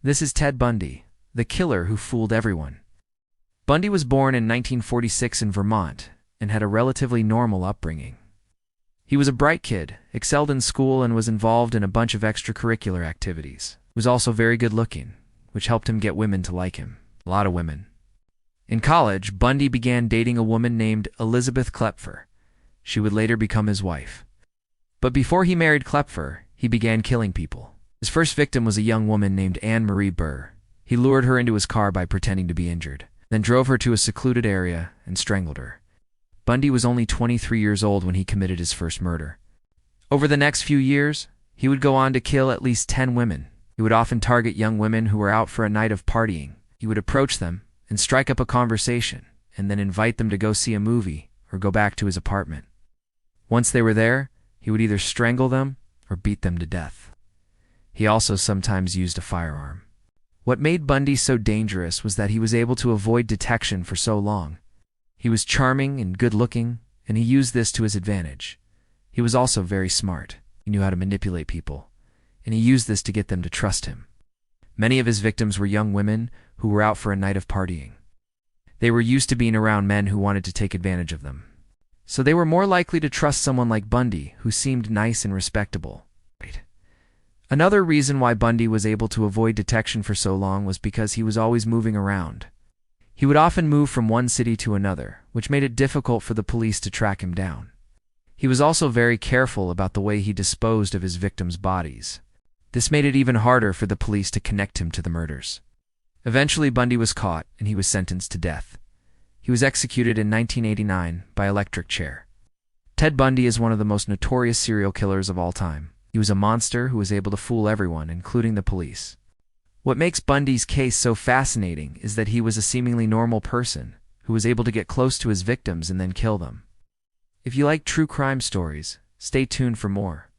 This is Ted Bundy, the killer who fooled everyone. Bundy was born in 1946 in Vermont and had a relatively normal upbringing. He was a bright kid, excelled in school, and was involved in a bunch of extracurricular activities. He was also very good looking, which helped him get women to like him. A lot of women. In college, Bundy began dating a woman named Elizabeth Klepfer. She would later become his wife. But before he married Klepfer, he began killing people. His first victim was a young woman named Anne Marie Burr. He lured her into his car by pretending to be injured, then drove her to a secluded area and strangled her. Bundy was only 23 years old when he committed his first murder. Over the next few years, he would go on to kill at least 10 women. He would often target young women who were out for a night of partying. He would approach them and strike up a conversation, and then invite them to go see a movie or go back to his apartment. Once they were there, he would either strangle them or beat them to death. He also sometimes used a firearm. What made Bundy so dangerous was that he was able to avoid detection for so long. He was charming and good-looking, and he used this to his advantage. He was also very smart. He knew how to manipulate people, and he used this to get them to trust him. Many of his victims were young women who were out for a night of partying. They were used to being around men who wanted to take advantage of them. So they were more likely to trust someone like Bundy, who seemed nice and respectable. Another reason why Bundy was able to avoid detection for so long was because he was always moving around. He would often move from one city to another, which made it difficult for the police to track him down. He was also very careful about the way he disposed of his victims' bodies. This made it even harder for the police to connect him to the murders. Eventually, Bundy was caught, and he was sentenced to death. He was executed in 1989 by electric chair. Ted Bundy is one of the most notorious serial killers of all time. He was a monster who was able to fool everyone, including the police. What makes Bundy's case so fascinating is that he was a seemingly normal person who was able to get close to his victims and then kill them. If you like true crime stories, stay tuned for more.